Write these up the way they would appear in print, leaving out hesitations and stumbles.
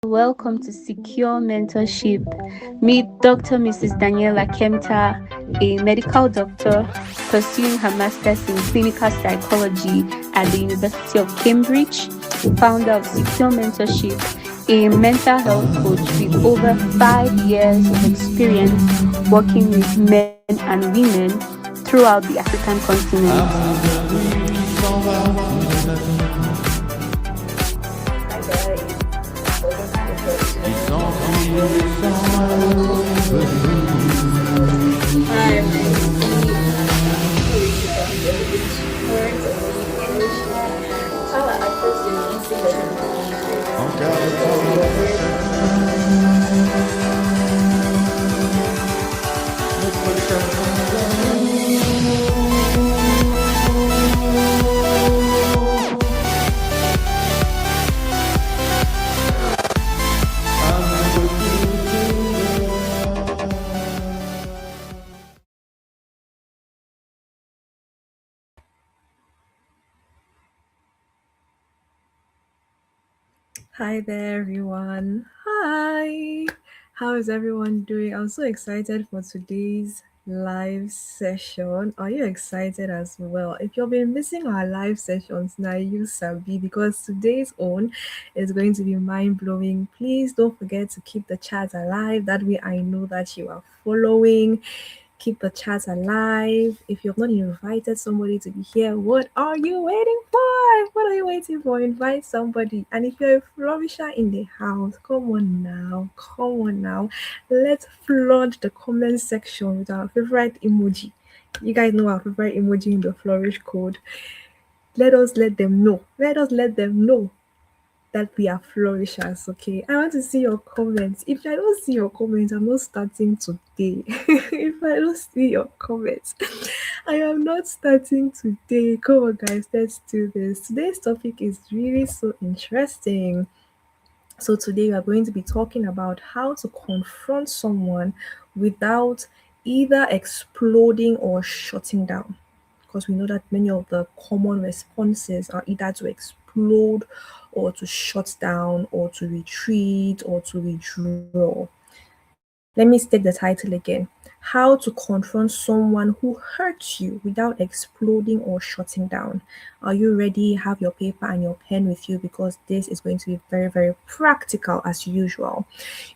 welcome to Secure Mentorship. Meet Dr. Mrs. Daniela Kemta, a medical doctor pursuing her master's in clinical psychology at the University of Cambridge, founder of Secure Mentorship, a mental health coach with over 5 years of experience working with men and women throughout the African continent. Hi there, everyone. Hi. How is everyone doing? I'm so excited for today's live session. Are you excited as well? If you've been missing our live sessions, now you sabi because today's own is going to be mind blowing. Please don't forget to keep the chat alive. That way, I know that you are following. Keep the chat alive. If you've not invited somebody to be here, what are you waiting for? What are you waiting for? Invite somebody. And if you're a flourisher in the house, come on now. Come on now. Let's flood the comment section with our favorite emoji. You guys know our favorite emoji in the flourish code. Let us let them know. Let us let them know that we are flourishers, okay? I want to see your comments. If I don't see your comments, I'm not starting today. If I don't see your comments, I am not starting today. Come on, guys, let's do this. Today's topic is really so interesting. So, today we are going to be talking about how to confront someone without either exploding or shutting down, because we know that many of the common responses are either to explode or to shut down or to retreat or to withdraw. Let me state the title again: How to Confront Someone Who Hurts You Without Exploding or Shutting Down. Are you ready? Have your paper and your pen with you because this is going to be very, very practical as usual.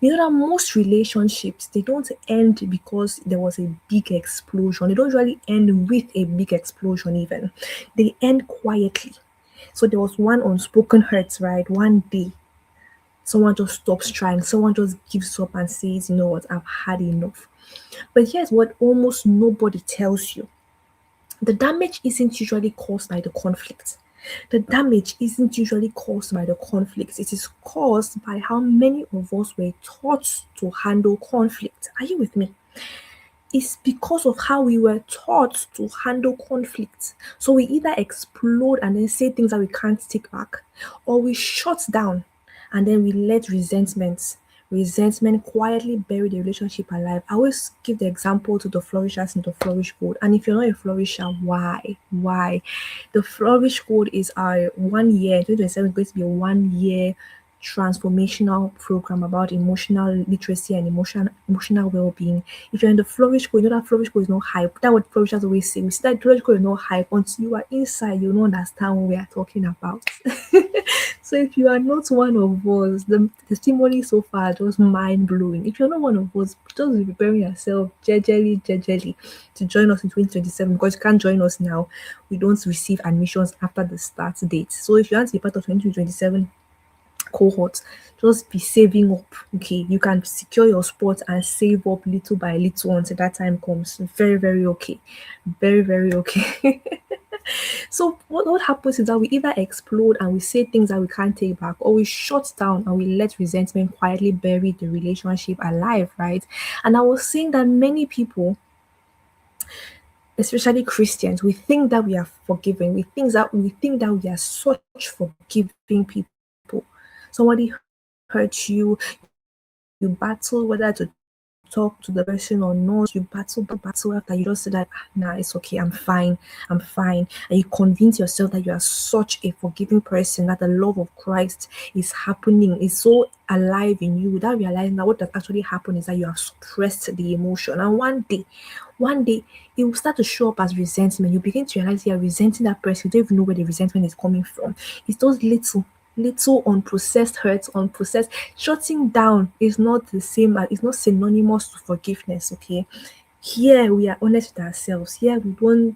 You know that most relationships, they don't end because there was a big explosion. They don't usually end with a big explosion even. They end quietly. So there was one unspoken hurt, right? One day someone just stops trying, someone just gives up and says, you know what, I've had enough. But here's what almost nobody tells you: the damage isn't usually caused by the conflict. The damage isn't usually caused by the conflict. It is caused by how many of us were taught to handle conflict. Are you with me? It's because of how we were taught to handle conflict. So we either explode and then say things that we can't take back, or we shut down and then we let resentment quietly bury the relationship alive. I always give the example to the flourishers in the flourish code. And if you're not a flourisher, why? Why? The flourish code is our 1 year, 2027 is going to be a 1 year transformational program about emotional literacy and emotional well-being. If you're in the flourish code, you know that flourish code is not hype. That's what flourishers always say. We see that flourish code is not hype until you are inside, you don't understand what we are talking about. So if you are not one of us, the testimony so far are just mind blowing. If you're not one of us, just be preparing yourself jejely to join us in 2027, because you can't join us now. We don't receive admissions after the start date. So if you want to be part of 2027 cohort, just be saving up. Okay, you can secure your spot and save up little by little until that time comes. Very, very okay. Very, very okay. So what happens is that we either explode and we say things that we can't take back, or we shut down and we let resentment quietly bury the relationship alive, right? And I was saying that many people, especially Christians, we think that we are forgiving. We think that we are such forgiving people. Somebody hurts you, you battle whether to talk to them, talk to the person or not, you battle after you just say that, "Ah, nah, it's okay, I'm fine. And you convince yourself that you are such a forgiving person, that the love of Christ is happening, is so alive in you without realizing that what has actually happened is that you have suppressed the emotion. And one day, it will start to show up as resentment. You begin to realize you're resenting that person. You don't even know where the resentment is coming from. It's those little unprocessed hurts, unprocessed shutting down is not the same as, it's not synonymous to forgiveness. Okay, here we are honest with ourselves. Here we don't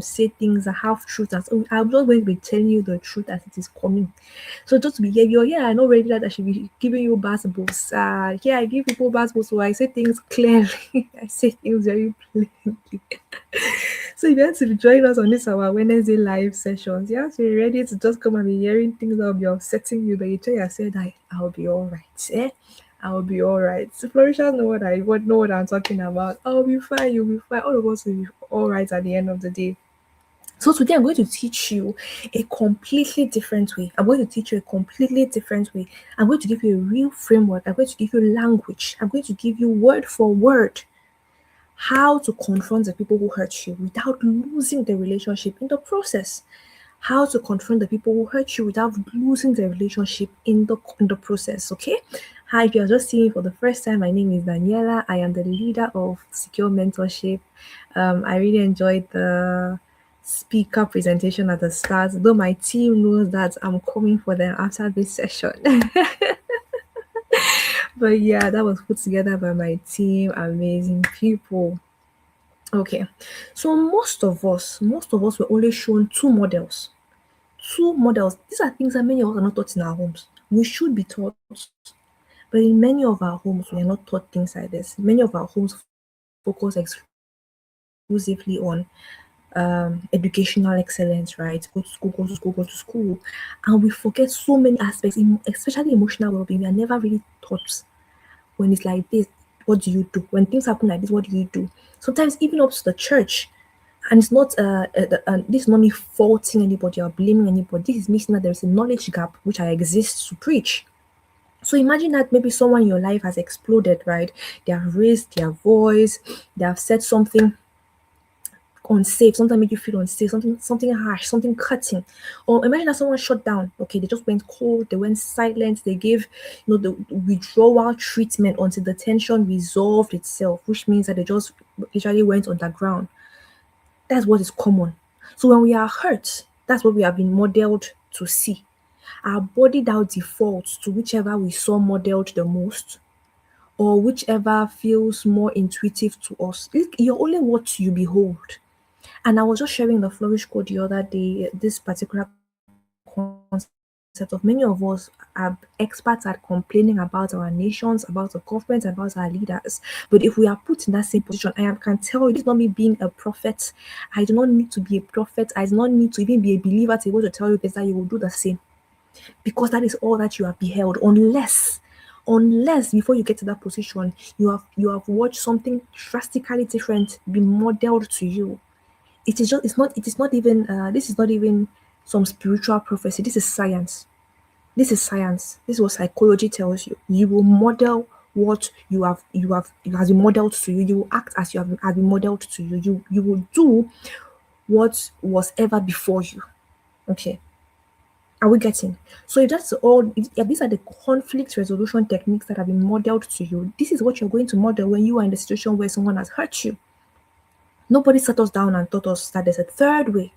say things that have truth. As I'm just going to be telling you the truth as it is coming. So just to be here, yeah, I know already that I should be giving you basketballs. Yeah, I give people basketballs, so I say things clearly. I say things very plainly. So if you want to be joining us on this our Wednesday live sessions, you have to be ready to just come and be hearing things that will be upsetting you, but you tell yourself that I'll be all right. I'll be all right. So Flourishers know what I'm talking about. I'll be fine, you'll be fine. All of us will be all right at the end of the day. So today I'm going to teach you a completely different way. I'm going to teach you a completely different way. I'm going to give you a real framework. I'm going to give you language. I'm going to give you word for word how to confront the people who hurt you without losing the relationship in the process. How to confront the people who hurt you without losing the relationship in the process. Okay. Hi, if you're just seeing me for the first time, my name is Daniela. I am the leader of Secure Mentorship. I really enjoyed the speaker presentation at the start, though my team knows that I'm coming for them after this session. But yeah, that was put together by my team, amazing people. Okay, so most of us were only shown two models. Two models. These are things that many of us are not taught in our homes. We should be taught, but in many of our homes, we are not taught things like this. Many of our homes focus exclusively on educational excellence, right? Go to school, go to school, go to school, go to school. And we forget so many aspects, especially emotional well-being. We are never really taught when it's like this, what do you do? When things happen like this, what do you do? Sometimes even up to the church. And it's not this is not me faulting anybody or blaming anybody. This is me saying that there is a knowledge gap which I exist to preach. So imagine that maybe someone in your life has exploded, right? They have raised their voice, they have said something unsafe, something made you feel unsafe, something harsh, something cutting. Or imagine that someone shut down. Okay, they just went cold, they went silent, they gave the withdrawal treatment until the tension resolved itself, which means that they just literally went underground. That's what is common. So when we are hurt, that's what we have been modeled to see. Our body now defaults to whichever we saw modeled the most or whichever feels more intuitive to us. You're only what you behold. And I was just sharing the Flourish Code the other day, this particular concept of many of us are experts at complaining about our nations, about the government, about our leaders. But if we are put in that same position, can tell you this is not me being a prophet. I do not need to be a prophet. I do not need to even be a believer to be able to tell you this that you will do the same. Because that is all that you have beheld, unless before you get to that position you have watched something drastically different be modeled to you. It is not even this is not even some spiritual prophecy. This is science. This is what psychology tells you. You will model what you has been modeled to you. You will act as have been modeled to you. You will do what was ever before you. Okay. Are we getting? So if that's all, if these are the conflict resolution techniques that have been modeled to you, this is what you're going to model when you are in the situation where someone has hurt you. Nobody sat us down and taught us that there's a third way,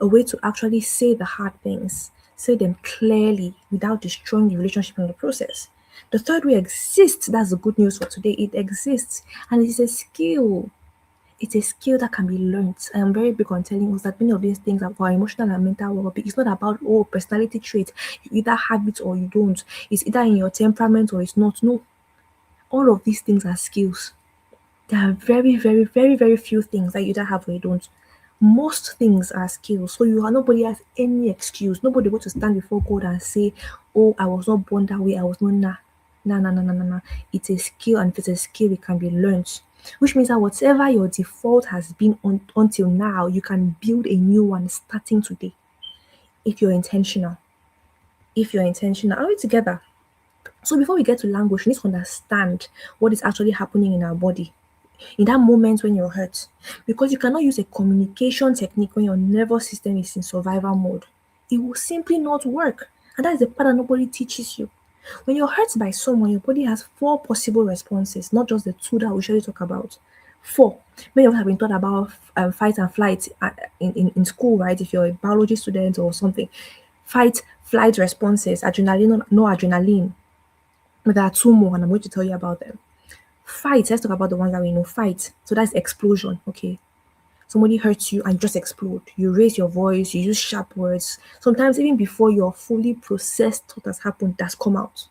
a way to actually say the hard things, say them clearly without destroying the relationship in the process. The third way exists. That's the good news for today. It exists and it is a skill. It's a skill that can be learnt. I am very big on telling us that many of these things are for emotional and mental well-being. It's not about personality trait. You either have it or you don't. It's either in your temperament or it's not. No, all of these things are skills. There are very, very, very, very few things that you either have or you don't. Most things are skills. So nobody has any excuse. Nobody going to stand before God and say, "Oh, I was not born that way. I was not nah." Nah, nah, nah, nah, nah, nah. It's a skill, and if it's a skill, it can be learnt. Which means that whatever your default has been until now, you can build a new one starting today if you're intentional. If you're intentional, are we together? So before we get to language, we need to understand what is actually happening in our body in that moment when you're hurt. Because you cannot use a communication technique when your nervous system is in survival mode. It will simply not work. And that is the part that nobody teaches you. When you're hurt by someone, your body has four possible responses, not just the two that we usually talk about. Four. Many of us have been taught about fight and flight in school, right? If you're a biology student or something, fight, flight responses, adrenaline, no adrenaline. But there are two more, and I'm going to tell you about them. Fight, let's talk about the ones that we know. Fight. So that's explosion, okay? Somebody hurts you and you just explode. You raise your voice, you use sharp words. Sometimes even before your fully processed what has happened, that's come out.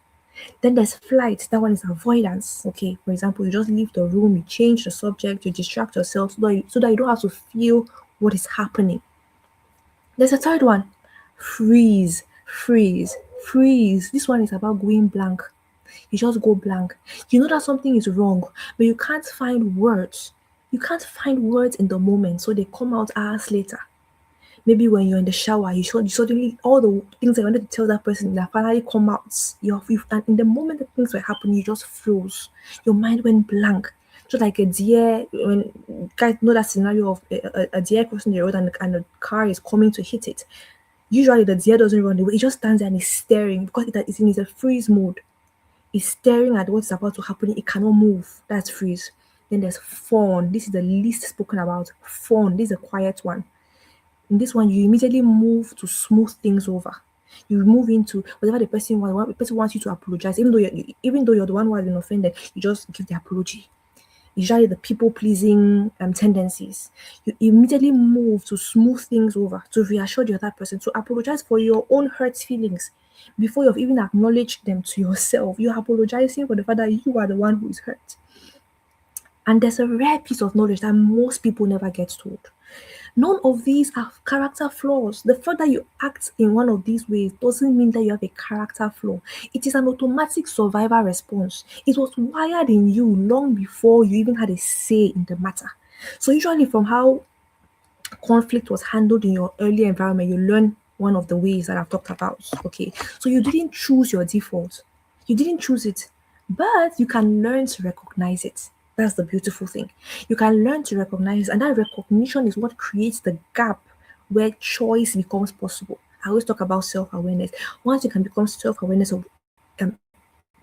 Then there's flight. That one is avoidance. Okay, for example, you just leave the room, you change the subject, you distract yourself so that you don't have to feel what is happening. There's a third one, freeze, freeze, freeze. This one is about going blank. You just go blank. You know that something is wrong, but you can't find words. You can't find words in the moment, so they come out hours later. Maybe when you're in the shower, you suddenly all the things I wanted to tell that person that finally come out. And in the moment that things were happening, you just froze. Your mind went blank. Just like a deer, when you guys know that scenario of a deer crossing the road and a car is coming to hit it. Usually the deer doesn't run away; it just stands there and is staring because it's in a freeze mode. It's staring at what's about to happen. It cannot move. That's freeze. Then there's fawn. This is the least spoken about. Fawn. This is a quiet one. In this one, you immediately move to smooth things over. You move into whatever the person wants. The person wants you to apologize, even though you're the one who has been offended. You just give the apology. Usually, the people pleasing tendencies. You immediately move to smooth things over, to reassure the other person, to apologize for your own hurt feelings before you've even acknowledged them to yourself. You're apologizing for the fact that you are the one who is hurt. And there's a rare piece of knowledge that most people never get told. None of these are character flaws. The fact that you act in one of these ways doesn't mean that you have a character flaw. It is an automatic survival response. It was wired in you long before you even had a say in the matter. So, usually, from how conflict was handled in your early environment, you learn one of the ways that I've talked about. Okay, so you didn't choose your default, you didn't choose it, but you can learn to recognize it. That's the beautiful thing. You can learn to recognize, and that recognition is what creates the gap where choice becomes possible. I always talk about self awareness. Once you can become self awareness of,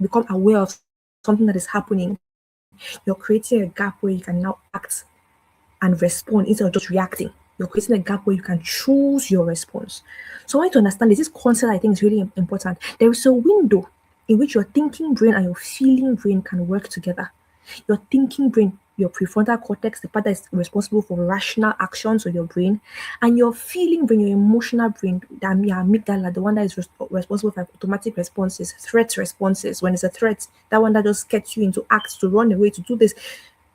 become aware of something that is happening, you're creating a gap where you can now act and respond instead of just reacting. You're creating a gap where you can choose your response. So, I want you to understand this concept I think is really important. There is a window in which your thinking brain and your feeling brain can work together. Your thinking brain, your prefrontal cortex, the part that is responsible for rational actions of your brain, and your feeling brain, your emotional brain, your amygdala, the one that is responsible for automatic responses, threat responses. When it's a threat, that one that just gets you into acts to run away, to do this.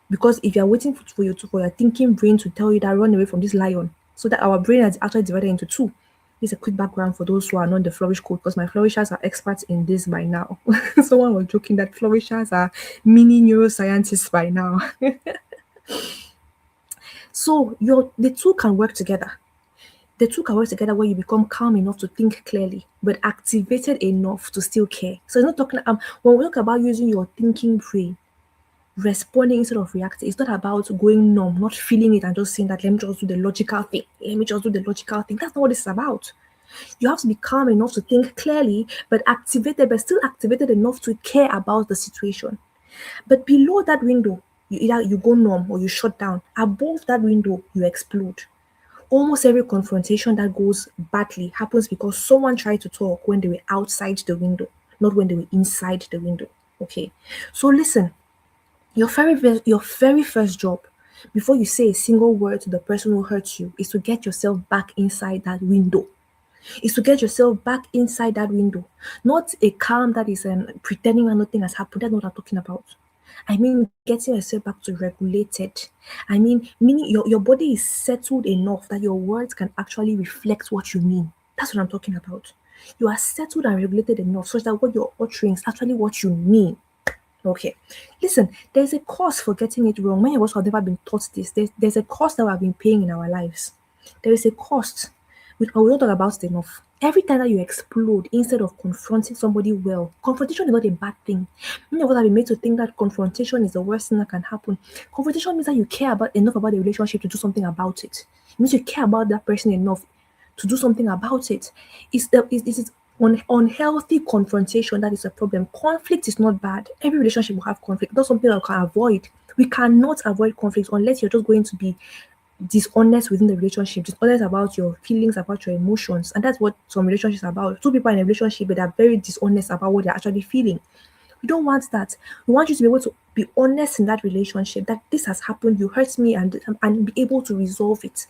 Because if you're waiting for your thinking brain to tell you that run away from this lion, so that our brain is actually divided into two. This is a quick background for those who are not in the flourish code because my flourishers are experts in this by now. Someone was joking that flourishers are mini neuroscientists by now. So the two can work together. The two can work together where you become calm enough to think clearly, but activated enough to still care. So it's not talking when we talk about using your thinking brain, responding instead of reacting. It's not about going numb, not feeling it and just saying that let me just do the logical thing. Let me just do the logical thing. That's not what this is about. You have to be calm enough to think clearly, but still activated enough to care about the situation. But below that window, you go numb or you shut down. Above that window, you explode. Almost every confrontation that goes badly happens because someone tried to talk when they were outside the window, not when they were inside the window. Okay. So listen, your very first job before you say a single word to the person who hurt you is to get yourself back inside that window. Is to get yourself back inside that window. Not a calm that is pretending that nothing has happened. That's not what I'm talking about. I mean, getting yourself back to regulated. I mean, meaning your body is settled enough that your words can actually reflect what you mean. That's what I'm talking about. You are settled and regulated enough such that what you're uttering is actually what you mean. Okay. Listen, there's a cost for getting it wrong. Many of us have never been taught this. There's a cost that we have been paying in our lives. There is a cost. We don't talk about it enough. Every time that you explode instead of confronting somebody well, confrontation is not a bad thing. Many of us have been made to think that confrontation is the worst thing that can happen. Confrontation means that you care about enough about the relationship to do something about it. It means you care about that person enough to do something about it. This is unhealthy confrontation that is a problem. Conflict is not bad. Every relationship will have conflict. That's something that we can avoid. We cannot avoid conflict unless you're just going to be dishonest within the relationship, dishonest about your feelings, about your emotions. And that's what some relationships are about. Two people are in a relationship, but they're very dishonest about what they're actually feeling. We don't want that. We want you to be able to be honest in that relationship, that this has happened, you hurt me, and be able to resolve it.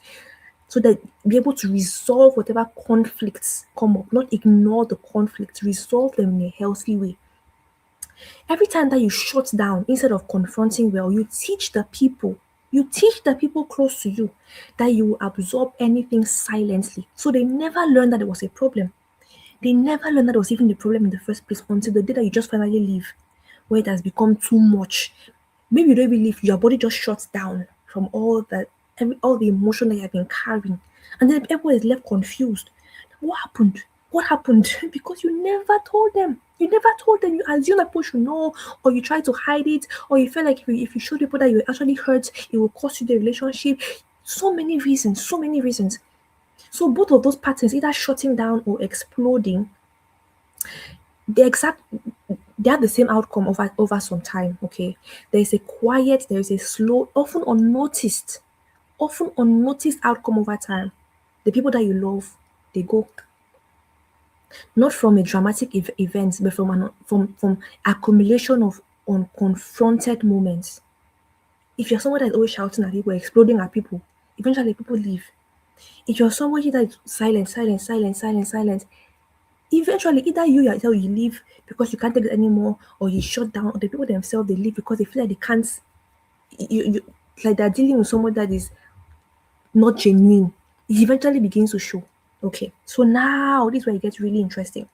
So that be able to resolve whatever conflicts come up, not ignore the conflicts, resolve them in a healthy way. Every time that you shut down instead of confronting well, you teach the people close to you that you will absorb anything silently. So they never learn that it was a problem. They never learn that it was even the problem in the first place until the day that you just finally leave, where it has become too much. Maybe you don't even leave, your body just shuts down from all the emotion that you have been carrying. And then everyone is left confused. What happened? What happened? Because you never told them. You never told them. You assume that people should know, or you try to hide it, or you feel like if you show people that you actually hurt, it will cost you the relationship. So many reasons, so many reasons. So both of those patterns, either shutting down or exploding, the exact they have the same outcome over some time. Okay, there is a quiet, there is a slow, often unnoticed outcome over time. The people that you love, they go, not from a dramatic event, but from accumulation of unconfronted moments. If you're someone that's always shouting at people, exploding at people, eventually people leave. If you're somebody that's silent, silent, silent, silent, silent, eventually either you yourself you leave because you can't take it anymore, or you shut down, or the people themselves they leave because they feel like they can't. You like they're dealing with someone that is not genuine. It eventually begins to show. Okay, so now this is where it gets really interesting.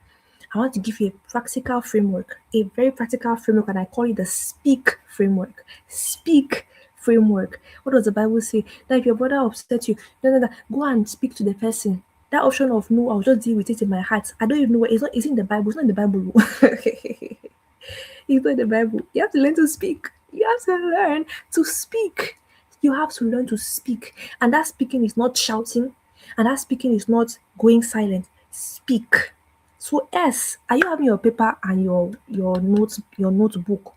I want to give you a practical framework, a very practical framework, and I call it the speak framework. Speak framework. What does the Bible say? That if your brother upset you, go and speak to the person. That option of no, I'll just deal with it in my heart. I don't even know where it's not. It's in the Bible. It's not in the Bible. It's not in the Bible. You have to learn to speak. You have to learn to speak. You have to learn to speak. And that speaking is not shouting. And that speaking is not going silent. Speak. So S, are you having your paper and your notebook?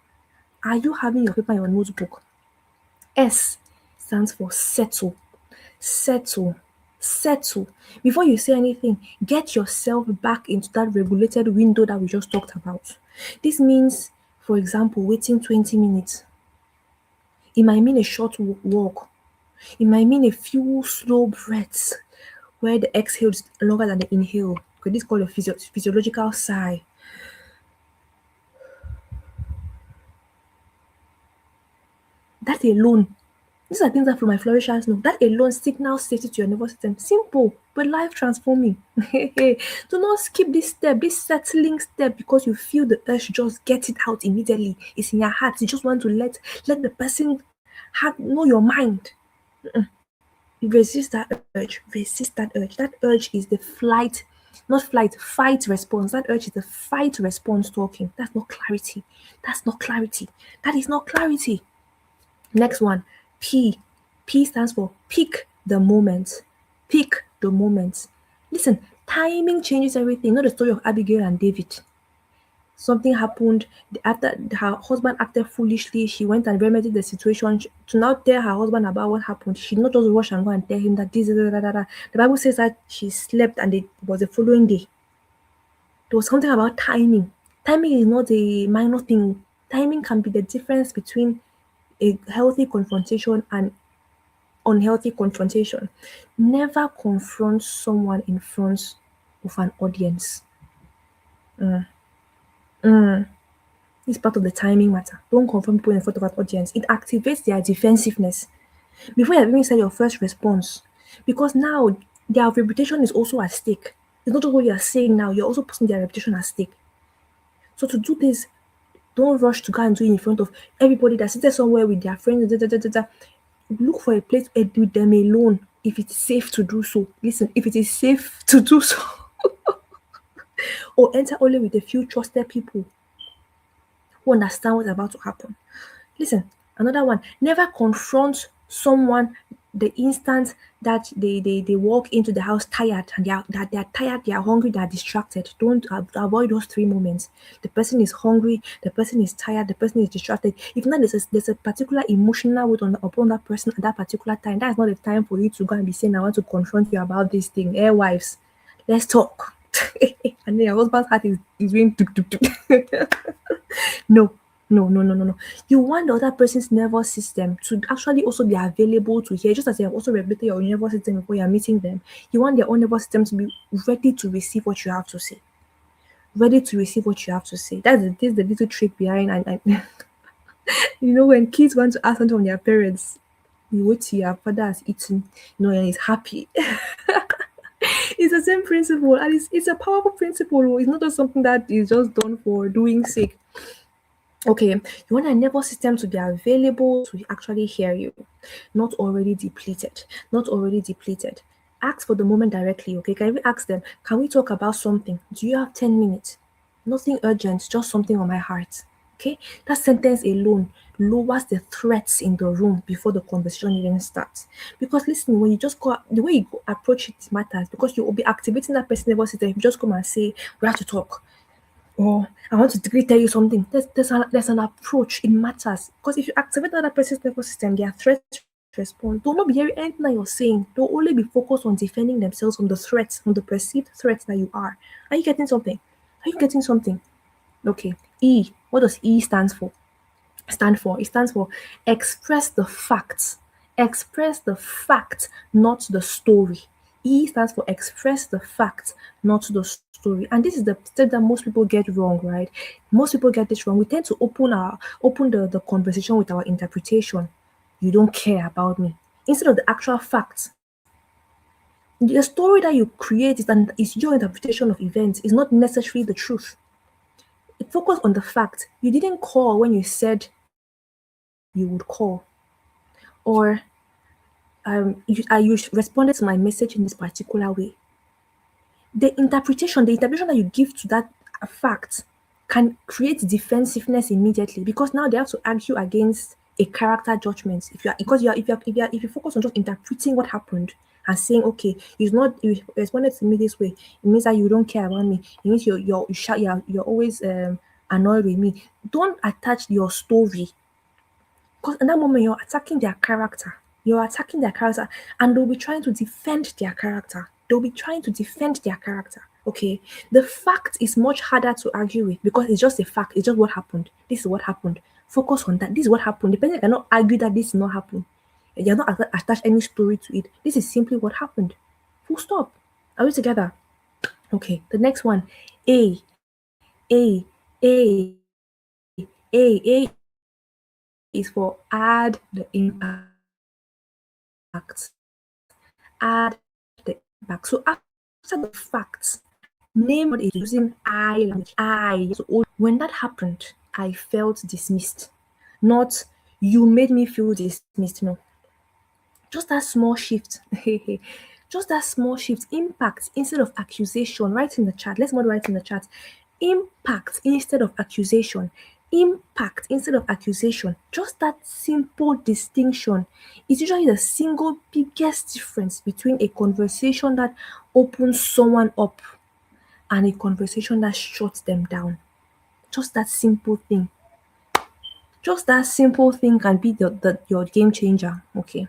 Are you having your paper and your notebook? S stands for settle. Settle. Settle. Before you say anything, get yourself back into that regulated window that we just talked about. This means, for example, waiting 20 minutes. It might mean a short walk. It might mean a few slow breaths where the exhale is longer than the inhale. Because this is called a physiological sigh. That alone, these are things that from my flourishers know. That alone signals safety to your nervous system. Simple, but life transforming. Do not skip this step, this settling step, because you feel the urge. Just get it out immediately. It's in your heart. You just want to let the person know your mind. Resist that urge. Resist that urge. That urge is the flight, not flight, fight response. That urge is the fight response talking. That's not clarity. That's not clarity. That is not clarity. Next one, P. P stands for pick the moment. Pick the moment. Listen, timing changes everything. Not the story of Abigail and David. Something happened after her husband acted foolishly. She went and remedied the situation to now tell her husband about what happened. She did not just rush and go and tell him that this. Da, da, da, da. The Bible says that she slept and it was the following day. There was something about timing. Timing is not a minor thing. Timing can be the difference between a healthy confrontation and unhealthy confrontation. Never confront someone in front of an audience. It's part of the timing matter. Don't confront people in front of an audience. It activates their defensiveness before you have even said your first response. Because now their reputation is also at stake. It's not just what you are saying now, you're also putting their reputation at stake. So to do this, don't rush to go and do it in front of everybody that's seated somewhere with their friends. Da, da, da, da, da. Look for a place with them alone if it's safe to do so. Listen, if it is safe to do so, Or enter only with a few trusted people who understand what's about to happen. Listen, another one, never confront someone the instant that they walk into the house tired and they're tired, they are hungry, they are distracted. Don't avoid those three moments. The person is hungry, the person is tired, the person is distracted. If not, there's a particular emotional weight upon that person at that particular time. That's not the time for you to go and be saying, I want to confront you about this thing. Hey, wives, let's talk. And then your husband's heart is doing tuk tuk tuk. No, no, no, no, no, no. You want the other person's nervous system to actually also be available to hear, just as you have also regulated your nervous system before you are meeting them. You want their own nervous system to be ready to receive what you have to say. Ready to receive what you have to say. This is the little trick behind, and when kids want to ask something from their parents, you wait till your father has eaten, and he's happy. It's the same principle, and it's a powerful principle. It's not just something that is just done for doing sake. Okay, you want a nervous system to be available to actually hear you, not already depleted. Not already depleted. Ask for the moment directly, okay? Can we ask them, can we talk about something? Do you have 10 minutes? Nothing urgent, just something on my heart. Okay? That sentence alone lowers the threats in the room before the conversation even starts. Because listen, when you just go, the way you go approach it matters because you will be activating that person's nervous system. If you just come and say, we have to talk, or I want to quickly tell you something. There's an approach. It matters because if you activate the other person's nervous system, their threat response, they'll not be hearing anything that you're saying. They'll only be focused on defending themselves from the threats, from the perceived threats that you are. Are you getting something? Are you getting something? Okay. E. What does E stand for? It stands for express the facts. Express the fact, not the story. E stands for express the fact, not the story. And this is the step that most people get wrong, right? Most people get this wrong. We tend to open the conversation with our interpretation. You don't care about me. Instead of the actual facts. The story that you create is your interpretation of events, is not necessarily the truth. Focus on the fact. You didn't call when you said you would call. Or you responded to my message in this particular way. The interpretation that you give to that fact can create defensiveness immediately because now they have to argue against a character judgment. If you focus on just interpreting what happened and saying, okay, you responded to me this way, it means that you don't care about me. It means you're always annoyed with me. Don't attach your story because in that moment, you're attacking their character. You're attacking their character, and they'll be trying to defend their character. They'll be trying to defend their character. Okay. The fact is much harder to argue with because it's just a fact. It's just what happened. This is what happened. Focus on that. This is what happened. The person cannot argue that this is not happening. You're not attach any story to it. This is simply what happened. Full stop. Are we together? Okay. The next one. A. A. A is for add the impact. Add the impact. So after the facts, name what is using I language. When that happened, I felt dismissed. Not you made me feel dismissed. No. Just that small shift. Just that small shift. Impact instead of accusation. Write in the chat. Let's not write in the chat. Impact instead of accusation. Impact instead of accusation. Just that simple distinction is usually the single biggest difference between a conversation that opens someone up and a conversation that shuts them down. Just that simple thing. Just that simple thing can be your game changer. Okay.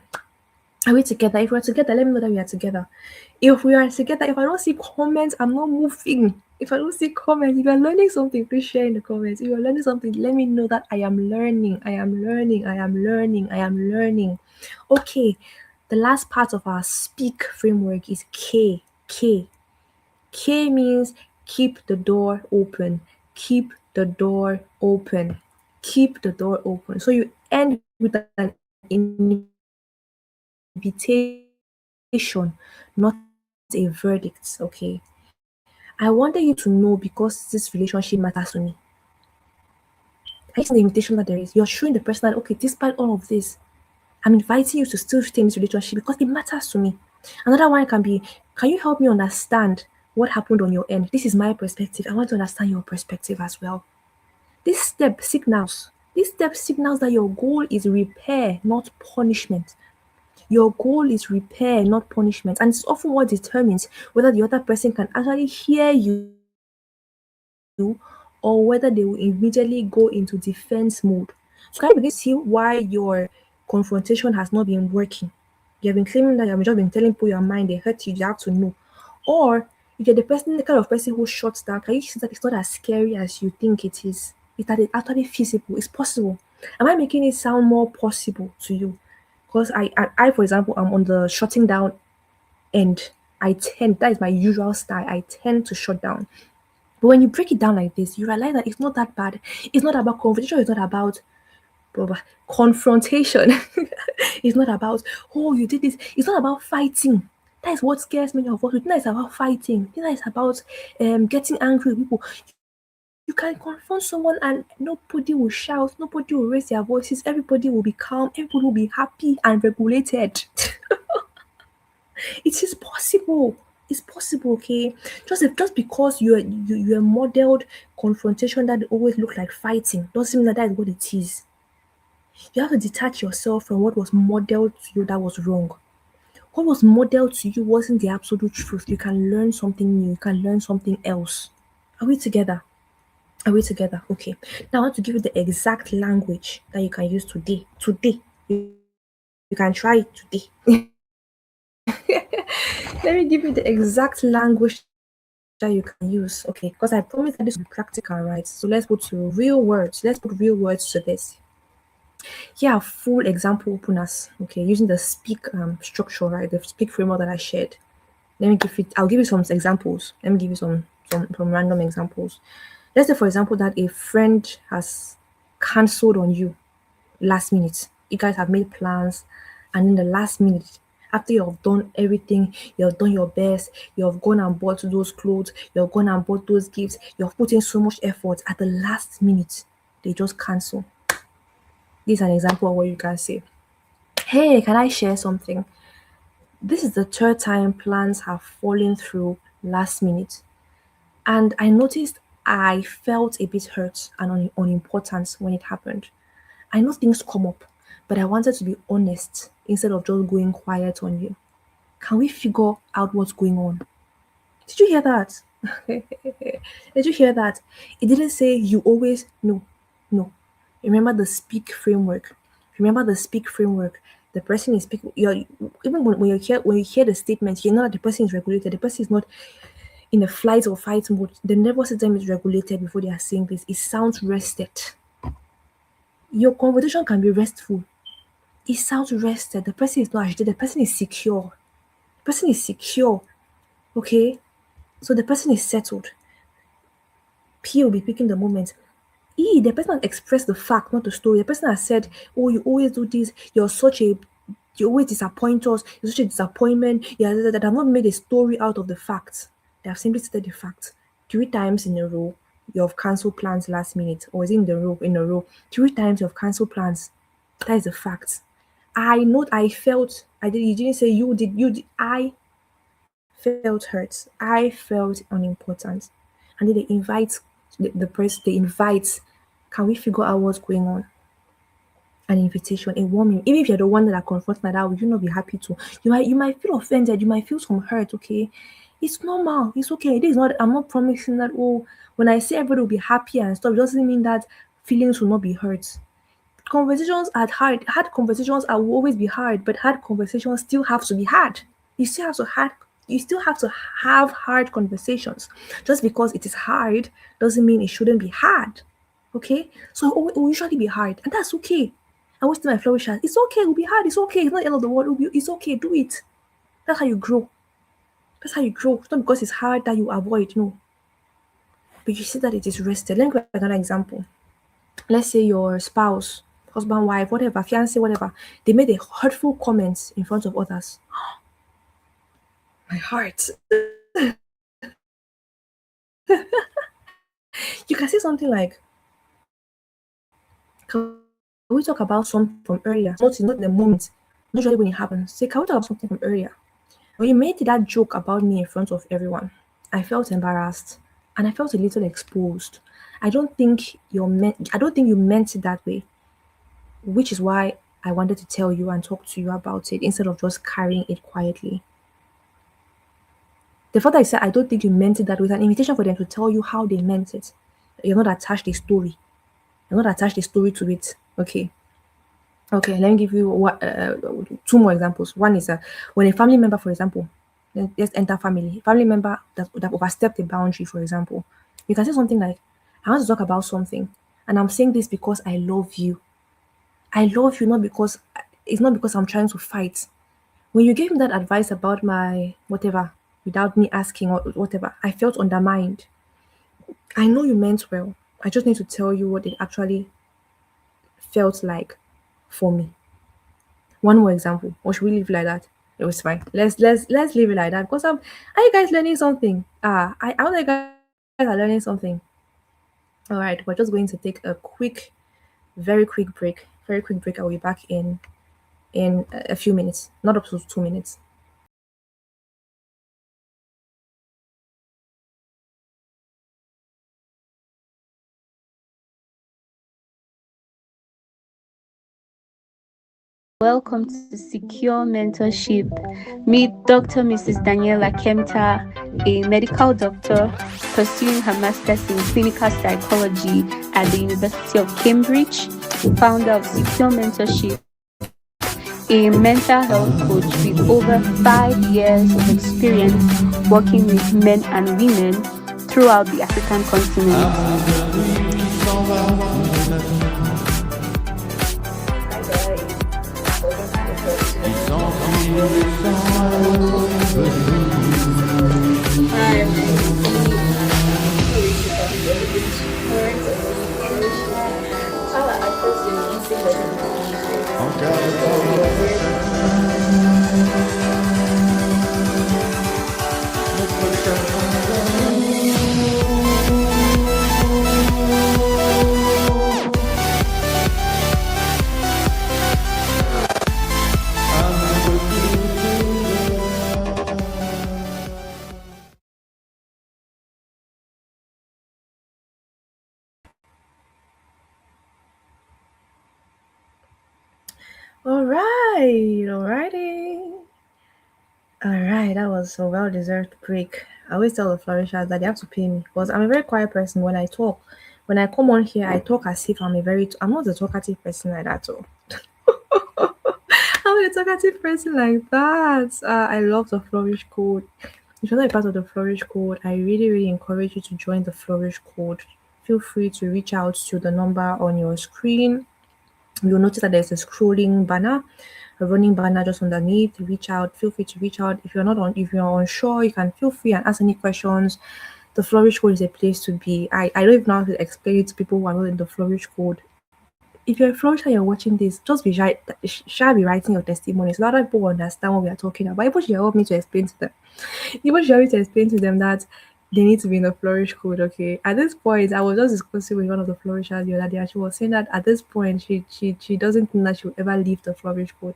Are we together? If we're together, let me know that we are together. If we are together, if I don't see comments, I'm not moving. If I don't see comments, if you're learning something, please share in the comments. If you're learning something, let me know that I am learning. I am learning. I am learning. I am learning. Okay. The last part of our speak framework is K. K. K means keep the door open. Keep the door open. Keep the door open. So you end with an invitation, not a verdict. Okay. I wanted you to know because this relationship matters to me. I the invitation that there is. You're showing the person that okay, despite all of this, I'm inviting you to still stay in this relationship because it matters to me. Another one can be, can you help me understand what happened on your end. This is my perspective. I want to understand your perspective as well. This step signals that your goal is repair, not punishment. Your goal is repair, not punishment. And it's often what determines whether the other person can actually hear you or whether they will immediately go into defense mode. So can you begin to see why your confrontation has not been working? You have been claiming that you have just been telling people your mind, they hurt you, you have to know. Or if you're the kind of person who shuts down, can you see that it's not as scary as you think it is? It's that it's actually feasible, it's possible. Am I making it sound more possible to you? Because I, for example, I'm on the shutting down end. That is my usual style. I tend to shut down. But when you break it down like this, you realize that it's not that bad. It's not about conversation. It's not about blah, blah, confrontation. It's not about, oh, you did this. It's not about fighting. That is what scares many of us. We think that it's about fighting. We think that it's about getting angry with people. You can confront someone and nobody will shout, nobody will raise their voices, everybody will be calm, everybody will be happy and regulated. It is possible. It's possible, okay? Just because you're modeled confrontation that always look like fighting doesn't mean that that is what it is. You have to detach yourself from what was modeled to you that was wrong. What was modeled to you wasn't the absolute truth. You can learn something new. You can learn something else. Are we together? Are we together? Okay. Now I want to give you the exact language that you can use today. Today. You can try it today. Let me give you the exact language that you can use. Okay, because I promise that this will be practical, right? So let's put to real words. Let's put real words to this. Here are full example openers. Okay, using the speak structure, right? The speak framework that I shared. I'll give you some examples. Let me give you some random examples. Let's say, for example, that a friend has cancelled on you last minute. You guys have made plans, and in the last minute, after you have done everything, you have done your best, you have gone and bought those clothes, you have gone and bought those gifts, you have put in so much effort. At the last minute, they just cancel. This is an example of what you can say. Hey, can I share something? This is the third time plans have fallen through last minute. And I noticed I felt a bit hurt and unimportant when it happened. I know things come up, but I wanted to be honest instead of just going quiet on you. Can we figure out what's going on? Did you hear that? Did you hear that? It didn't say you always no, no. Remember the speak framework. Remember the speak framework. The person is speaking. You're even when you hear the statement, you know that the person is regulated. The person is not in a flight or fight mode. The nervous system is regulated before they are saying this. It sounds rested. Your conversation can be restful. It sounds rested. The person is not agitated. The person is secure. The person is secure. Okay? So the person is settled. P will be picking the moment. E, the person has expressed the fact, not the story. The person has said, oh, you always do this. You always disappoint us. You're such a disappointment. Yeah, that have not made a story out of the facts. They have simply stated the facts. 3 times in a row, you have cancelled plans last minute, or is it in a row? 3 times you have cancelled plans. That is the fact. I know I felt I did you didn't say you did I felt hurt. I felt unimportant. And then they invite the person they invite, can we figure out what's going on? An invitation, a warming. Even if you're the one that are confronted like that, would you not be happy to? You might feel offended, you might feel some hurt, okay? It's normal, it's okay. This is not I'm not promising that oh when I say everybody will be happy and stuff, it doesn't mean that feelings will not be hurt. Conversations are hard conversations are will always be hard, but hard conversations still have to be hard. You still have to hard you still have to have hard conversations. Just because it is hard doesn't mean it shouldn't be hard. Okay? So it will usually be hard, and that's okay. I always tell my flourishers, it's okay, it will be hard, it's okay, it's not the end of the world, it's okay, do it. That's how you grow. That's how you grow. It's not because it's hard that you avoid, no. But you see that it is rested. Let me give another example. Let's say your spouse, husband, wife, whatever, fiance, whatever, they made a hurtful comment in front of others. My heart. You can say something like, can we talk about something from earlier? Not in the moment, not usually when it happens. Say, can we talk about something from earlier? When you made that joke about me in front of everyone, I felt embarrassed and I felt a little exposed. I don't think you meant it that way, which is why I wanted to tell you and talk to you about it instead of just carrying it quietly. The fact that I said I don't think you meant it that way is an invitation for them to tell you how they meant it. You're not attached a story. You're not attached a story to it. Okay. Okay, let me give you two more examples. One is when a family member, for example, let's enter family. Family member that overstepped a boundary, for example. You can say something like, I want to talk about something, and I'm saying this because I love you. I love you not because it's not because I'm trying to fight. When you gave me that advice about my whatever, without me asking or whatever, I felt undermined. I know you meant well. I just need to tell you what it actually felt like for me. One more example, or should we leave it like that? It was fine. Let's leave it like that because are you guys learning something? I know you guys are learning something. All right, we're just going to take a very quick break. Very quick break. I'll be back in a few minutes, not up to 2 minutes. Welcome to Secure Mentorship. Meet Dr. Mrs. Daniela Kemta, a medical doctor pursuing her master's in clinical psychology at the University of Cambridge, founder of Secure Mentorship, a mental health coach with over 5 years of experience working with men and women throughout the African continent. Alrighty. Alright, that was a well deserved break. I always tell the flourishers that they have to pay me because I'm a very quiet person when I talk. When I come on here, I talk as if I'm not a talkative person like that. So I'm a talkative person like that. I love the Flourish Code. If you're not a part of the Flourish Code, I really, really encourage you to join the Flourish Code. Feel free to reach out to the number on your screen. You'll notice that there's a scrolling banner, a running banner just underneath. Reach out. Feel free to reach out. If you're unsure, you can feel free and ask any questions. The Flourish Code is a place to be. I don't even know how to explain it to people who are not in the Flourish Code. If you're a flourisher, you're watching this, just shall be writing your testimony so that other people understand what we are talking about. People should help me to explain to them. People should help me to explain to them that they need to be in the flourish code. Okay. At this point, I was just discussing with one of the flourishers the other day, and she was saying that at this point, she doesn't think that she will ever leave the flourish code.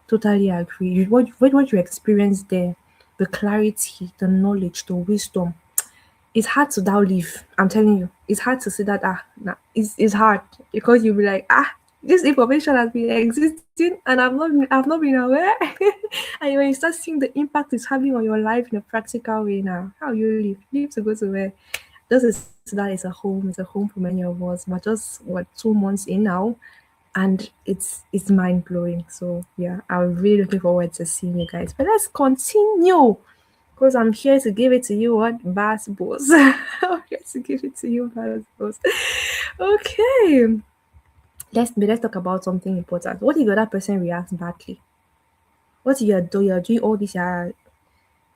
Totally agree. What you experience there, the clarity, the knowledge, the wisdom, it's hard to now leave. I'm telling you, it's hard to say that nah, it's hard because you'll be like this information has been existing and I've not been aware. And when you start seeing the impact it's having on your life in a practical way now, how you live to go to where just as that is a home, it's a home for many of us. But just 2 months in now, and it's mind blowing. So yeah, I'm really looking forward to seeing you guys. But let's continue. Because I'm here to give it to you, what? Bass boss. I'm here to give it to you, bass boss. Okay. Let's talk about something important. What if the other person reacts badly? What if you're doing all this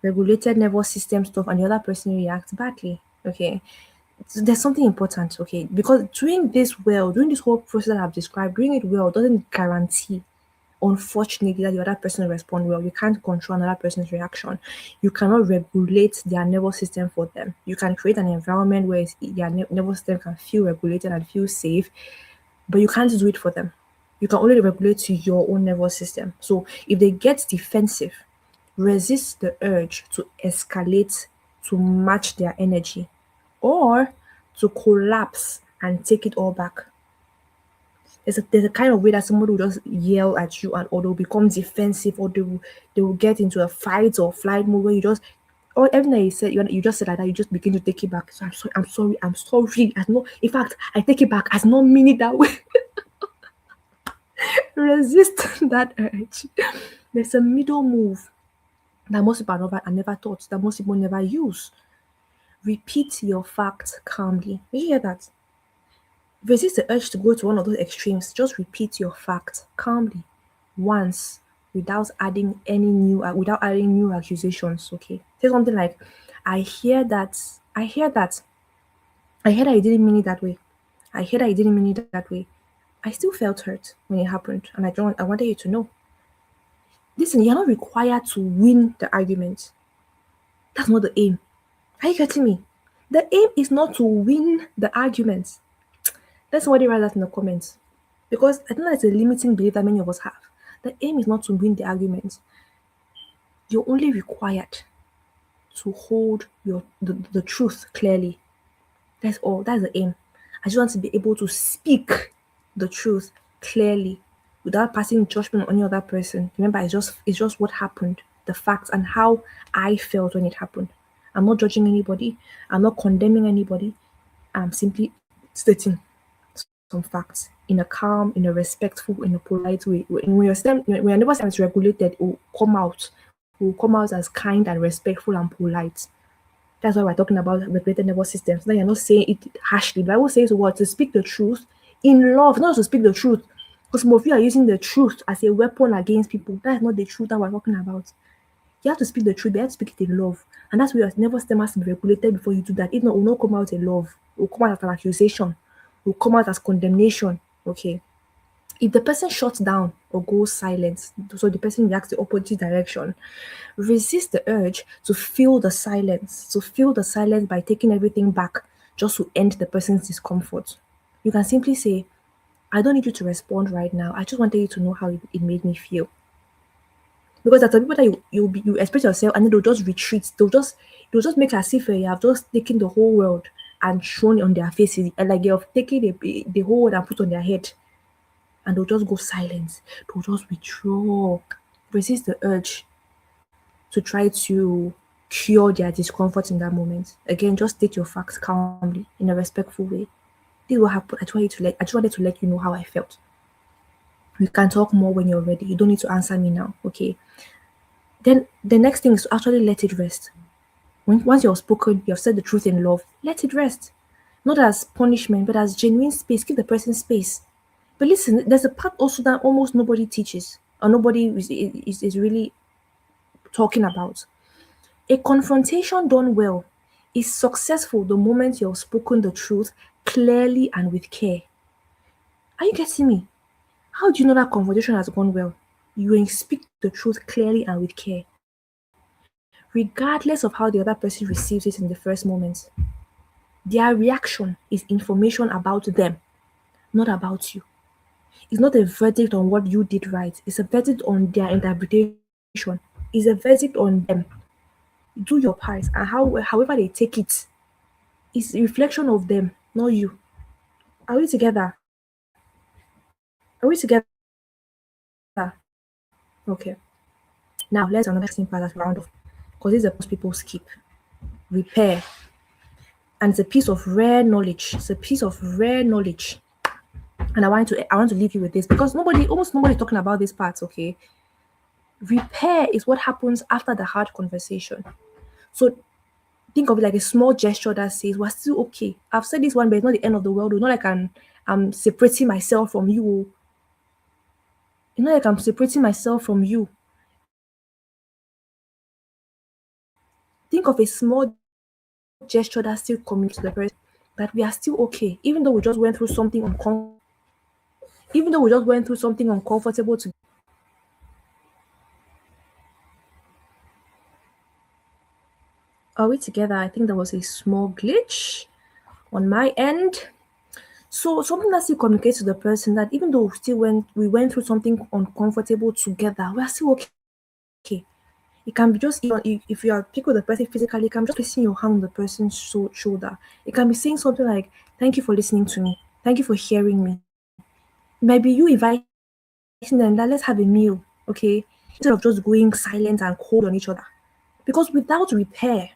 regulated nervous system stuff and the other person reacts badly? Okay. So there's something important, okay? Because doing this whole process that I've described, doing it well doesn't guarantee unfortunately that the other person will respond well. You can't control another person's reaction. You cannot regulate their nervous system for them. You can create an environment where their nervous system can feel regulated and feel safe, but you can't do it for them. You can only regulate to your own nervous system. So if they get defensive, resist the urge to escalate to match their energy, or to collapse and take it all back. There's a kind of way that somebody will just yell at you, and or they'll become defensive, or they will get into a fight or flight mode where you just, or everything that you said, you just said like that, you just begin to take it back. So I'm sorry, I'm sorry. As no, in fact, I take it back as not meaning it that way. Resist that urge. There's a middle move that most people are never taught, that most people never use. Repeat your facts calmly. Did you hear that? Resist the urge to go to one of those extremes. Just repeat your facts calmly once without adding new accusations. Okay. Say something like, I hear that, I hear that, I hear that you didn't mean it that way. I hear that you didn't mean it that way. I still felt hurt when it happened, and I wanted you to know. Listen, you're not required to win the argument. That's not the aim. Are you getting me? The aim is not to win the argument. Let somebody write that in the comments. Because I think that's a limiting belief that many of us have. The aim is not to win the argument. You're only required to hold the truth clearly. That's all. That's the aim. I just want to be able to speak the truth clearly without passing judgment on any other person. Remember, it's just what happened, the facts, and how I felt when it happened. I'm not judging anybody. I'm not condemning anybody. I'm simply stating some facts in a calm, in a respectful, in a polite way. When your nervous system is regulated, it will come out as kind and respectful and polite. That's why we're talking about regulated nervous systems. Now you're not saying it harshly. The Bible says what? To speak the truth in love, not to speak the truth. Because some of you are using the truth as a weapon against people. That is not the truth that we're talking about. You have to speak the truth, but you have to speak it in love. And that's why your nervous system has to be regulated before you do that. If not, it will not come out in love. It will come out as an accusation. It will come out as condemnation. Okay. If the person shuts down or goes silent, so the person reacts the opposite direction, resist the urge to fill the silence by taking everything back just to end the person's discomfort. You can simply say, I don't need you to respond right now. I just wanted you to know how it made me feel. Because there's some people that you express yourself and then they'll just retreat. They'll just make as if you have just taken the whole world and thrown it on their faces, and like you've taken the whole world and put on their head, and they'll just go silent. They'll just withdraw. Resist the urge to try to cure their discomfort in that moment. Again, just state your facts calmly in a respectful way. This is what happened. I just wanted to let you know how I felt. We can talk more when you're ready. You don't need to answer me now. Okay. Then the next thing is to actually let it rest. Once you've spoken, you've said the truth in love, let it rest. Not as punishment, but as genuine space. Give the person space. But listen, there's a part also that almost nobody teaches or nobody is really talking about. A confrontation done well is successful the moment you've spoken the truth clearly and with care. Are you getting me? How do you know that confrontation has gone well? You speak the truth clearly and with care, regardless of how the other person receives it in the first moment. Their reaction is information about them, not about you. It's not a verdict on what you did right. It's a verdict on their interpretation. It's a verdict on them. Do your part, and however they take it is a reflection of them, not you. Are we together? Are we together? Okay. Now let's another interesting part as we round off, because this is the most people skip. Repair. And it's a piece of rare knowledge. It's a piece of rare knowledge. And I want to leave you with this because almost nobody talking about this part, okay? Repair is what happens after the hard conversation. So think of it like a small gesture that says, we're still okay. I've said this one, but it's not the end of the world. It's not like I'm separating myself from you. It's not like I'm separating myself from you. Think of a small gesture that still communicates to the person that we are still okay, even though we just went through something uncomfortable together. Are we together? I think there was a small glitch on my end. So something that still communicates to the person that even though we went through something uncomfortable together, we are still okay. It can be just even if you are speaking with the person physically, it can be just placing your hand on the person's shoulder. It can be saying something like, "Thank you for listening to me. Thank you for hearing me." Maybe you inviting them that let's have a meal, okay? Instead of just going silent and cold on each other. Because without repair,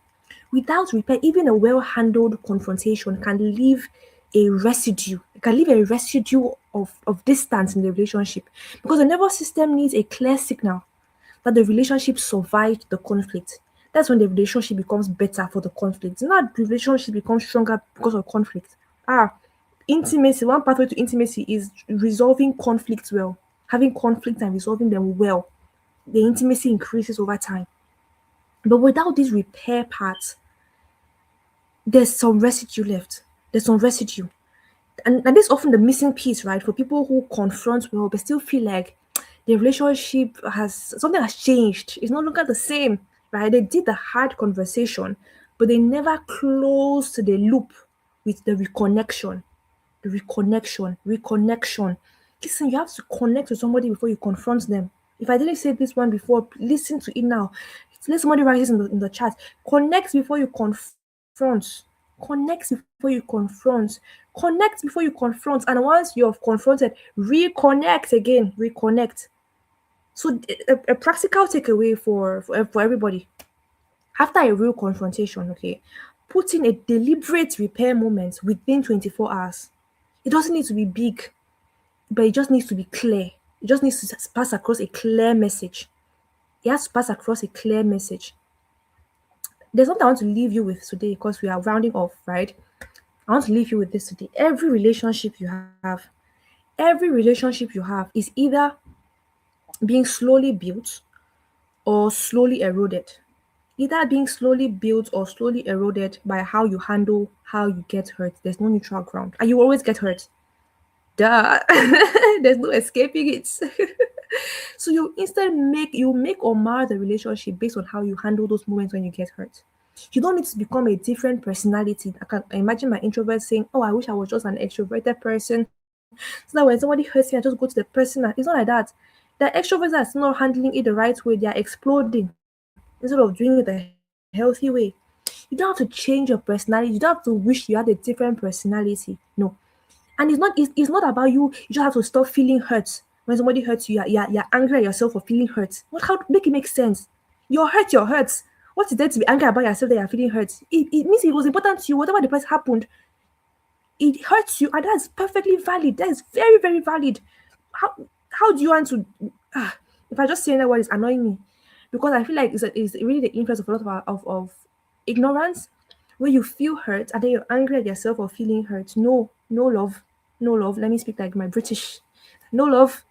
even a well-handled confrontation can leave a residue. It can leave a residue of distance in the relationship. Because the nervous system needs a clear signal that the relationship survived the conflict. That's when the relationship becomes better for the conflict. Not the relationship becomes stronger because of conflict. Ah, intimacy, one pathway to intimacy is resolving conflicts well. Having conflicts and resolving them well. The intimacy increases over time. But without this repair part, there's some residue left. There's some residue. And this is often the missing piece, right? For people who confront well, but still feel like the relationship has something has changed. It's no longer the same, right? They did the hard conversation, but they never closed the loop with the reconnection. The reconnection. Listen, you have to connect to somebody before you confront them. If I didn't say this one before, listen to it now. Let somebody write this in the chat. Connect before you confront. Connect before you confront. Connect before you confront. And once you have confronted, reconnect again. Reconnect. So a practical takeaway for everybody after a real confrontation, okay, put in a deliberate repair moment within 24 hours. It doesn't need to be big, but it just needs to be clear. It just needs to pass across a clear message. It has to pass across a clear message. There's something I want to leave you with today because we are rounding off, right? I want to leave you with this today. Every relationship you have is either being slowly built or slowly eroded. Either being slowly built or slowly eroded by how you handle how you get hurt. There's no neutral ground. And you always get hurt. Duh. There's no escaping it. So you instead make or mar the relationship based on how you handle those moments when you get hurt. You don't need to become a different personality. I can imagine my introvert saying, "Oh, I wish I was just an extroverted person, so that when somebody hurts me, I just go to the person." It's not like that. The extroverts are still not handling it the right way. They are exploding instead of doing it the healthy way. You don't have to change your personality. You don't have to wish you had a different personality. No. And it's not about you just have to stop feeling hurt. When somebody hurts you, you're angry at yourself for feeling hurt. What how make it make sense? You're hurt. What is there to be angry about yourself that you're feeling hurt? It means it was important to you, whatever the person happened, it hurts you, and that's perfectly valid. That is very, very valid. How how do you want to if I just say that word is annoying me because I feel like it's really the influence of a lot of ignorance where you feel hurt and then you're angry at yourself for feeling hurt. No, no love. No love. Let me speak like my British. No love.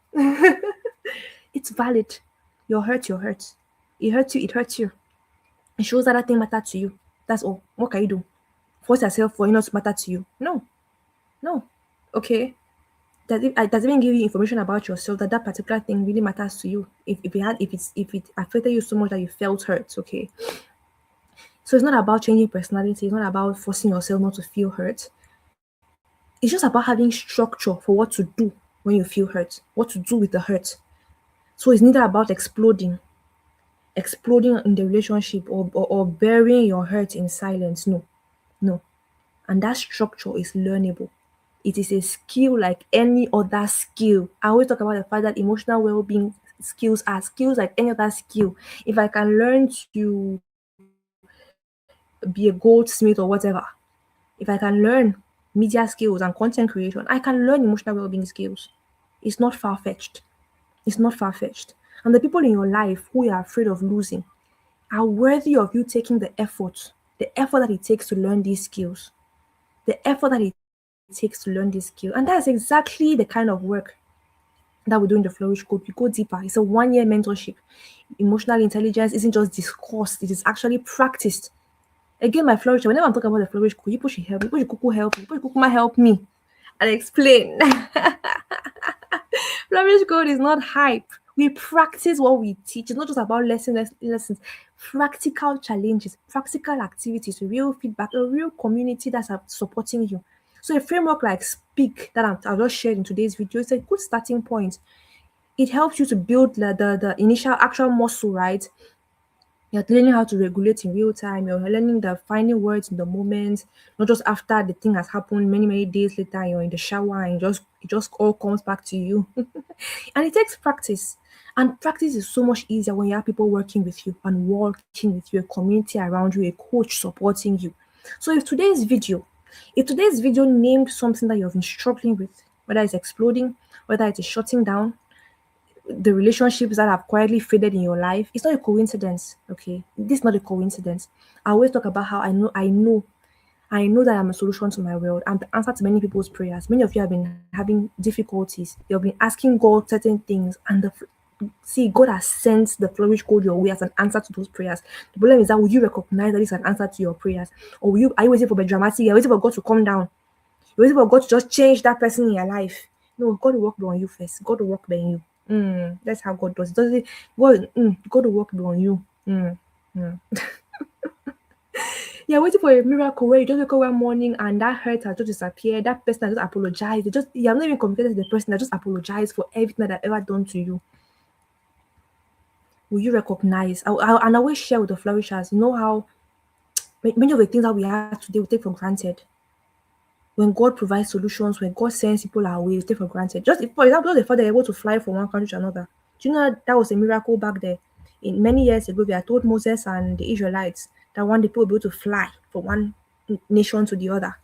It's valid. You're hurt, you're hurt. It hurts you, it hurts you. It shows that thing matter to you. That's all. What can you do? Force yourself for it not to matter to you. No. No. Okay. Does it even give you information about yourself that particular thing really matters to you? If it affected you so much that you felt hurt, okay. So it's not about changing personality, it's not about forcing yourself not to feel hurt. It's just about having structure for what to do when you feel hurt, what to do with the hurt. So it's neither about exploding in the relationship or burying your hurt in silence. No, no. And that structure is learnable. It is a skill like any other skill. I always talk about the fact that emotional well-being skills are skills like any other skill. If I can learn to be a goldsmith or whatever, if I can learn media skills and content creation, I can learn emotional well-being skills. It's not far-fetched. It's not far-fetched. And the people in your life who you are afraid of losing are worthy of you taking the effort that it takes to learn these skills, the effort that it takes to learn this skill. And that's exactly the kind of work that we do in the Flourish Code. We go deeper. It's a 1-year mentorship. Emotional intelligence isn't just discussed, it is actually practiced. Again, my Flourish, whenever I'm talking about the Flourish Code, people should help me. People should kuku help me. People should kukuma help me and explain. Flourish Code is not hype. We practice what we teach. It's not just about lessons, practical challenges, practical activities, real feedback, a real community that's supporting you. So a framework like Speak that I've just shared in today's video is a good starting point. It helps you to build the initial actual muscle, right? You're learning how to regulate in real time. You're learning the finding words in the moment, not just after the thing has happened many days later. You're in the shower and it just all comes back to you. And it takes practice. And practice is so much easier when you have people working with you and working with you, a community around you, a coach supporting you. So if today's video named something that you've been struggling with, whether it's exploding, whether it is shutting down, the relationships that have quietly faded in your life, it's not a coincidence. Okay, this is not a coincidence. I always talk about how I know that I'm a solution to my world. I'm the answer to many people's prayers. Many of you have been having difficulties. You've been asking God certain things, and see, God has sent the flourish code your way as an answer to those prayers. The problem is that will you recognize that it's an answer to your prayers, or are you waiting for the dramatic? You're waiting for God to come down. You're waiting for God to just change that person in your life. No, God will work on you first. God will work on you. That's how God does it. Does it? God will work on you. You're waiting for a miracle where you just wake up one morning and that hurt has just disappeared. That person has just apologized. You're not even communicated to the person that just apologized for everything that I've ever done to you. Will you recognize? And I always share with the flourishers, you know how many of the things that we have today we take for granted. When God provides solutions, when God sends people our way, we take for granted. Just for example, the fact they're able to fly from one country to another. Do you know that was a miracle back there? In many years ago, we had told Moses and the Israelites that one day people will be able to fly from one nation to the other.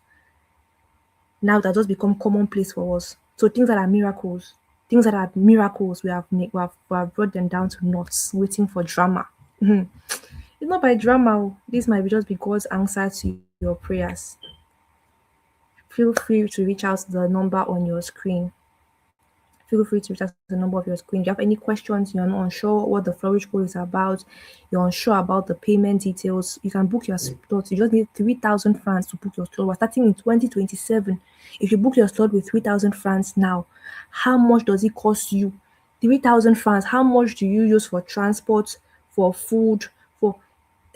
Now that just become commonplace for us. So things that are miracles, we have brought them down to knots, waiting for drama. It's not by drama. This might just be God's answer to your prayers. Feel free to reach out to the number on your screen. Feel free to reach out to the number of your screen. If you have any questions, you're not unsure what the Flourish Code is about, you're unsure about the payment details, you can book your slot. You just need 3,000 francs to book your slot. We're starting in 2027. If you book your slot with 3,000 francs now, how much does it cost you? 3,000 francs, how much do you use for transport, for food, for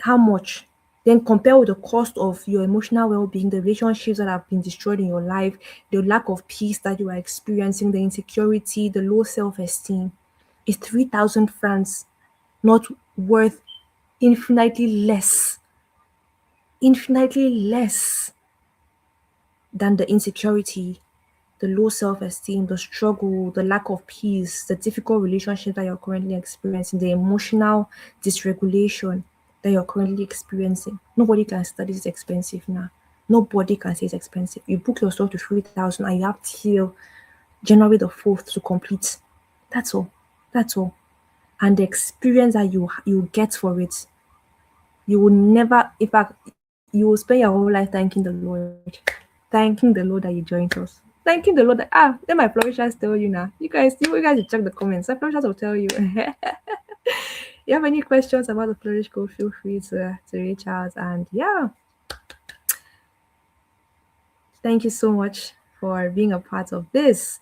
how much? Then compare with the cost of your emotional well-being, the relationships that have been destroyed in your life, the lack of peace that you are experiencing, the insecurity, the low self-esteem. Is 3,000 francs not worth infinitely less than the insecurity, the low self-esteem, the struggle, the lack of peace, the difficult relationship that you're currently experiencing, the emotional dysregulation that you're currently experiencing? Nobody can say this is expensive now. Nobody can say it's expensive. You book yourself to 3,000 and you have till January the 4th to complete. That's all. That's all. And the experience that you get for it, you will never, in fact, you will spend your whole life thanking the Lord. Thanking the Lord that you joined us. Thanking the Lord that, let my flourishers tell you now. You guys should check the comments. My flourishers will tell you. You have any questions about the Flourish Code, feel free to reach out. And yeah, thank you so much for being a part of this.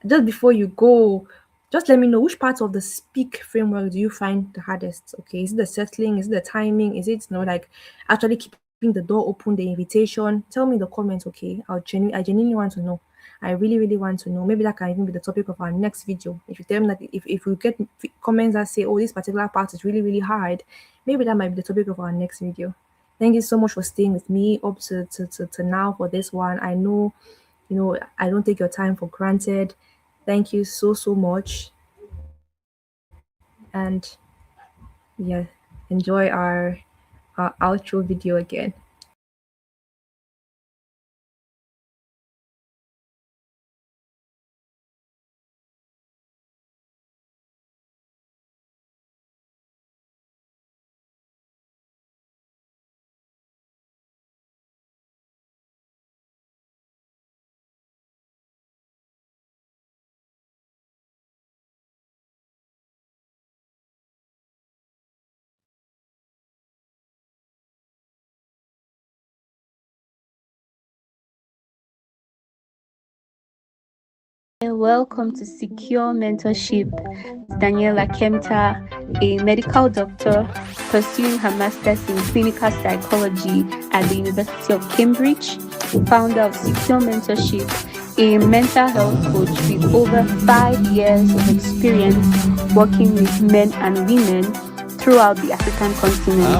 Just before you go, just let me know which part of the speak framework do you find the hardest? Okay, is it the settling? Is it the timing? Is it like actually keeping the door open, the invitation? Tell me in the comments, okay? I genuinely want to know. I really want to know. Maybe that can even be the topic of our next video. If you tell me that if we get comments that say, oh, this particular part is really hard, maybe that might be the topic of our next video. Thank you so much for staying with me up to now for this one. I know, I don't take your time for granted. Thank you so much. And yeah, enjoy our outro video again. Welcome to Secure Mentorship. Daniela Kemta, a medical doctor pursuing her master's in clinical psychology at the University of Cambridge, founder of Secure Mentorship, a mental health coach with over 5 years of experience working with men and women throughout the African continent.